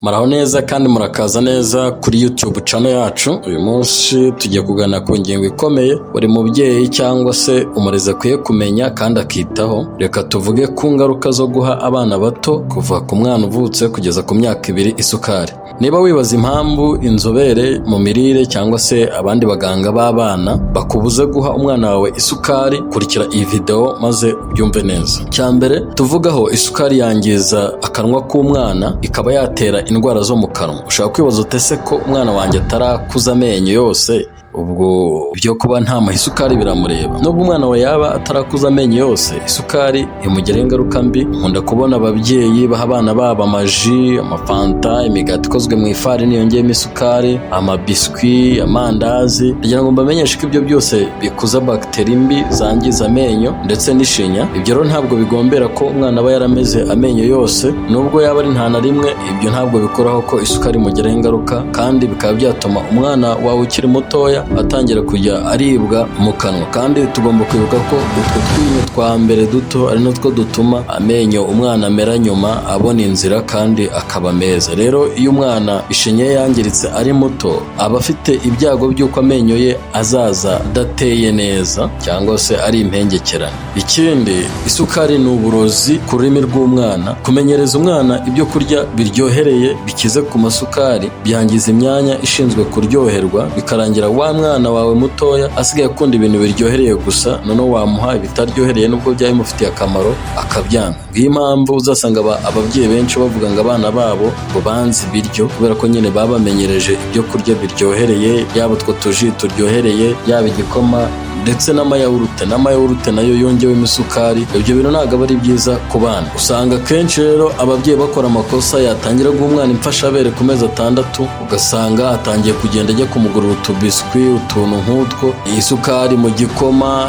Muraho neza kandi murakaza neza kuri YouTube channel yacu. Uyu munsi tugiye kugana ku ngingo ikomeye buri mubyeyi cyangwa se umurezi akwiye kumenya kandi akitaho. Reka tuvuge ku ngaruka zo guha abana bato kuva ku mwana uvutse kugeza ku myaka 2 isukari. Niba wibaza impamvu inzobere mu mirire cyangwa se abandi baganga b'abana bakubuze guha umwana wawe isukari, kurikira iyi video maze ubyumve neza. Cyambere tuvugaho isukari yangiza akanwa k'umwana ikaba yatera indwara zo mu kanwa. Ushaka kwibaza utese ko umwana wanjye atarakuza amenyo yose, ubwo byo kuba nta isukari biramureba. Nubwo umwana we yaba atarakuza amenyo yose, isukari imugiraho ingaruka mbi. Nkunda kubona ababyeyi baha abana babo amaji, amafanta, imigati ikozwe mu ifarini yongeyemo isukari, amabiswi, amandazi. Kugira ngo mbamenyeshe ko ibyo byose bikuza bagiteri mbi zangiza amenyo ndetse n'ishinya. Ibyo rero ntabwo bigombera ko umwana aba yarameze amenyo yose, nubwo yaba ari nta na rimwe. Ibyo ntabwo bikoraho ko isukari imugiraho ingaruka, kandi bikaba byatuma umwana wawe ukiri mutoya atangira kujya aribwa mu kanwa. Kandi tugomba kwibuka ko utwo twinyo twa mbere duto ari natwo dutuma amenyo umwana amera nyuma abona inzira kandi akaba meza. Rero iyo umwana ishinya yangiritse ari muto, aba afite ibyago by'uko amenyo ye azaza adateye neza cyangwa se ari impengekerane. Ikindi, isukari ni uburozi ku rurimi rw'umwana. Kumenyereza umwana ibyo kurya biryohereye bikize ku masukari byangiza imyanya ishinzwe kuryoherwa, bikarangira wa mwana wawe mutoya asigaye akunda ibintu biryohereye gusa, noneho wamuha ibitaryohereye nubwo byaba bimufitiye akamaro akabyanga. Ngiyo impamvu uzasanga ababyeyi benshi bavuga ngo abana babo ngo banze ibiryo, kubera ko nyine baba bamenyereje ibyo kurya biryohereye, yaba utwo tuji turyohereye, yaba igikoma ndetse n'amayawurute nayo yongewemo isukari. Ibyo bintu ntabwo ari byiza ku bana. Usanga kenshi rero ababyeyi bakora amakosa. Yatangira guha umwana imfashabere ku mezi 6, ugasanga atangiye kugenda ajya kumugurira utubiswi, utuntu nk'utwo, isukari mu gikoma.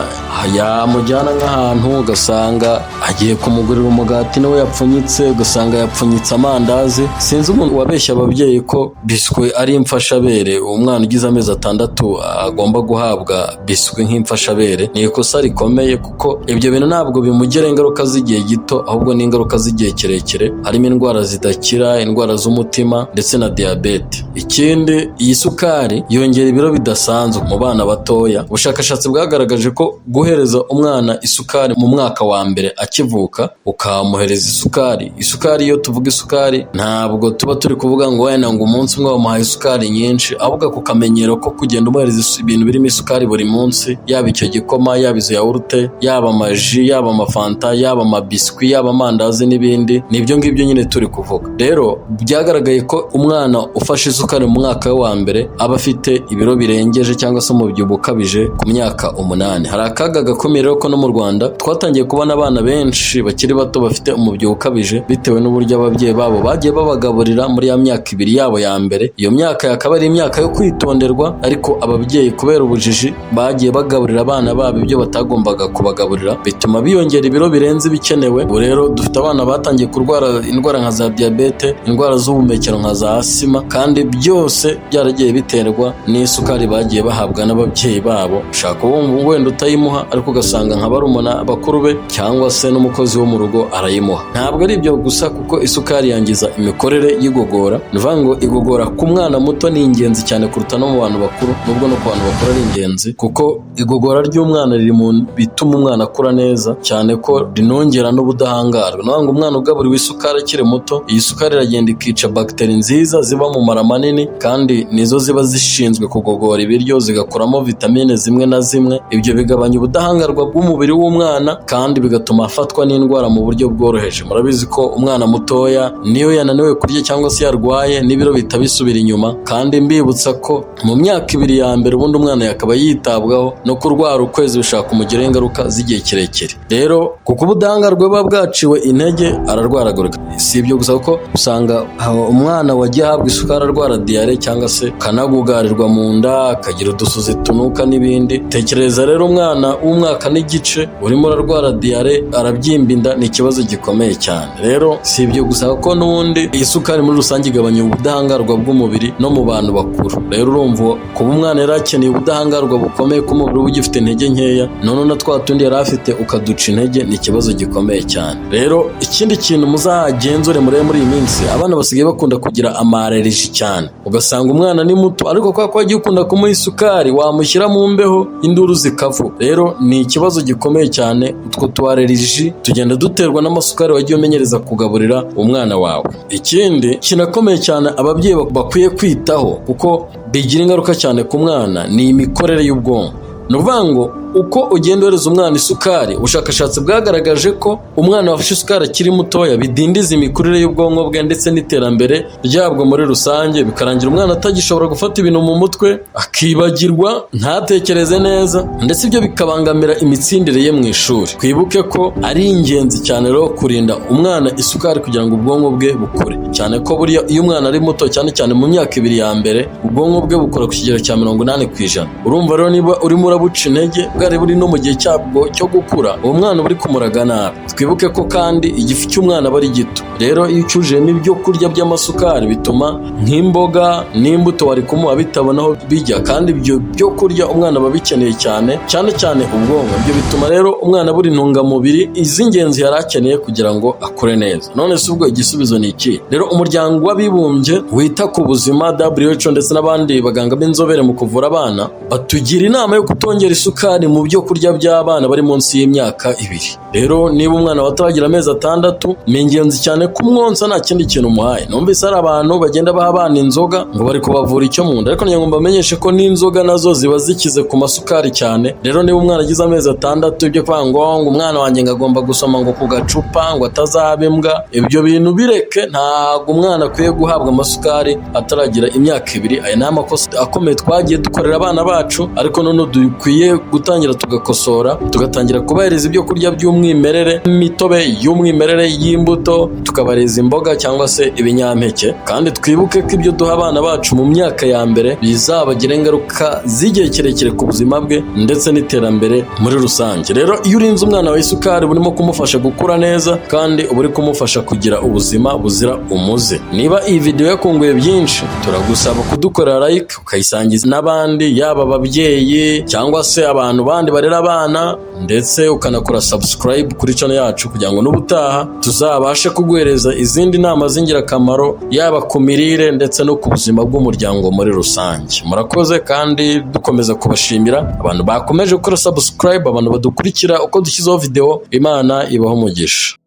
Yamujyana nk'ahantu ugasanga agiye kumugurira umugati nawe yapfunyitse, ugasanga yapfunyitse amandazi. Sinzi umuntu wabeshya ababyeyi ko biswi ari imfashabere. Umwana ugize amezi 6 agomba guhabwa biswi nk'imfashabere. Ni ikosa rikomeye, kuko ibyo bintu ntabwo bimugera ingaruka z'igihe gito, ahubwo ni ingaruka z'igihe kirekire. Harimo indwara zidakira, indwara z'umutima ndetse na diabete. Ikindi, iyi sukari yongera ibiro bidasanzwe mu bana batoya. Ubushakashatsi bwagaragaje ko guhereza umwana isukari mu mwaka wa mbere akivuka, ukamuhereza isukari, iyo tuvuga isukari ntabwo tuba turi kuvuga ngo wenda ngo umunsi umwe wamuhaye isukari nyinshi, ahubwo ku kamenyero ko kugenda umuhereza ibintu birimo isukari buri munsi, yaba icyo gikoma, yaba izo yawurute, yaba amaji, yaba amafanta, yaba amabiswi, yaba amandazi n'ibindi. Nibyo ngibyo nyine turi kuvuga. Rero byagaragaye ko umwana ufashe isukari mu mwaka wa mbere aba afite ibiro birengeje cyangwa se umubyibuho ukabije ku myaka 8. Hari akaga gakomeye rero ko no mu Rwanda twatangiye kubona abana benshi bakiri bato bafite umubyibuho ukabije, bitewe n'uburyo ababyeyi babo bagiye babagaburira muri ya myaka 2 yabo ya mbere. Iyo myaka yakaba ari imyaka yo kwitonderwa, ariko ababyeyi kubera ubujiji bagiye bagaburira abana babo ibyo batagombaga kubagaburira, bituma biyongera ibiro birenze ibikenewe. Ubu rero dufite abana batangiye kurwara indwara nka za diabete, indwara z'ubuhumekero nka za asima, kandi byose byaragiye biterwa n'isukari bagiye bahabwa n'ababyeyi babo. Ushaka wenda utayimuha, ariko ugasanga nka barumuna bakuru be cyangwa se n'umukozi wo mu rugo arayimuha. Ntabwo ari ibyo gusa, kuko isukari yangiza imikorere y'igogora. Ni ukuvuga ngo igogora ku mwana muto ni ingenzi cyane kuruta no mu bantu bakuru, nubwo no ku bantu bakuru ari ingenzi, kuko igogora ry'umwana riri mu bituma umwana akura neza, cyane ko rinongera n'ubudahangarwa. Ni ukuvuga ngo umwana ugaburiwe isukari akiri muto, iyi sukari iragenda ikica bagiteri nziza ziba mu mara manini, kandi nizo ziba zishinzwe kugogora ibiryo, zigakuramo vitamine zimwe na zimwe. Ibyo bigabanya ubudahangarwa bw'umubiri w'umwana, kandi bigatuma afatwa n'indwara mu buryo bworoheje. Murabizi ko umwana mutoya niyo yananiwe kurya cyangwa se yarwaye, n'ibiro bihita bisubira inyuma. Kandi mbibutsa ko mu myaka 2 ya mbere ubundi umwana yakaba yitabwaho, no kurwara ukwezi bishaka kumugiraho ingaruka z'igihe kirekire. Rero kuko ubudahangarwa buba bwaciwe intege, ararwaragurika. Si ibyo gusa, kuko usanga umwana wagiye ahabwa isukari arwara diare cyangwa se kanagugarirwa mu nda, akagira udusuzi tunuka n'ibindi. Tekereza rero umwana w'umwaka n'igice urimo ararwara diare, arabyimba inda, ni ikibazo gikomeye cyane. Rero si ibyo gusa, kuko n'ubundi iyi sukari muri rusange igabanya ubudahangarwa bw'umubiri no mu bantu bakuru. Rero urumva kuba umwana yari akeneye ubudahangarwa bukomeye k'umubiri uba ugifite intege nkeya, none na twa tundi yari afite ukaduca intege, ni ikibazo gikomeye cyane. Rero ikindi kintu muzagenzure murebe muri iyi minsi, abana basigaye bakunda kugira amareriji cyane, ugasanga umwana ni muto ariko kwa wagiye ukunda kumuha isukari, wamushyira mu mbeho induru zikavu. Rero ni ikibazo gikomeye cyane. Utwo tuareriji tugenda duterwa n'amasukari wagiye umenyereza kugaburira umwana wawe. Ikindi kinakomeye cyane ababyeyi bakwiye kwitaho kuko bigira ingaruka cyane ku mwana, ni imikorere y'ubwonko. Ni ukuvuga ngo uko ugenda uhereza umwana isukari, ubushakashatsi bwagaragaje ko umwana wafashe isukari akiri mutoya bidindiza imikurire y'ubwonko bwe ndetse n'iterambere ryabwo muri rusange, bikarangira umwana atagishobora gufata ibintu mu mutwe, akibagirwa, ntatekereze neza, ndetse ibyo bikabangamira imitsindire ye mu ishuri. Twibuke ko ari ingenzi cyane rero kurinda umwana isukari kugira ngo ubwonko bwe bukure, cyane ko buriya iyo umwana ari muto, cyane cyane mu myaka 2 ya mbere, ubwonko bwe bukora ku kigero cya 80%. Urumva rero niba urimo urabuca intege bwari buri no mu gihe cyabwo cyo gukura, uwo mwana buri kumuraga nabi. Twibuke ko kandi igifu cy'umwana aba ari gito, rero iyo ucyujemo ibyo kurya by'amasukari bituma nk'imboga n'imbuto wari kumuha bitabona aho bijya, kandi ibyo byo kurya umwana aba bikeneye cyane cyane ubwonko. Ibyo bituma rero umwana buri intungamubiri iz'ingenzi yari akeneye kugira ngo akure neza. None se ubwo igisubizo ni iki? Rero umuryango w'abibumbye wita ku buzima WHO ndetse n'abandi baganga b'inzobere mu kuvura abana batugira inama yo kutongera isukari mu byo kurya by'abana bari munsi y'imyaka 2. Rero niba umwana bataragira amezi 6, ni ingenzi cyane kumwonsa nta kindi kintu umuhaye. Numvise hari abantu bagenda baha abana inzoga ngo bari kubavura icyo mu nda, ariko nyangwa mbamenyeshe ko n'inzoga nazo ziba zikize ku masukari cyane. Rero niba umwana agize amezi 6, ibyo kwanga ngo umwana wanjye ngagomba gusoma ngo ku gacupa ngo atazaba imbwa, ibyo bintu bireke. Ntabwo umwana akwiye guhabwa amasukari ataragira imyaka 2. Aya ni amakosa akomeye twagiye dukorera abana bacu, ariko none dukwiye gutangira tugakosora, tugatangira kubahereza ibyo kurya by'umwimerere, imitobe y'umwimerere y'imbuto, tukabareza imboga cyangwa se ibinyampeke. Kandi twibuke ko ibyo duha abana bacu mu myaka ya mbere bizabagira ingaruka z'igihe kirekire ku buzima bwe ndetse n'iterambere muri rusange. Rero iyo urinze umwana wa isukari burimo kumufasha gukura neza, kandi uba uri kumufasha kugira ubuzima buzira umuze. Niba iyi video yakunguye byinshi, turagusaba kudukorera like, ukayisangiza n'abandi, yaba ababyeyi cyangwa se abantu bandi barera abana, ndetse ukanakora subscribe kuri channel yacu kugira ngo n'ubutaha tuzabashe kuguhereza izindi nama z'ingirakamaro, yaba ku mirire ndetse no ku buzima bw'umuryango muri rusange. Murakoze, kandi dukomeza kubashimira abantu bakomeje gukora subscribe, abantu badukurikira uko dushyizeho video. Imana ibaho umugisha.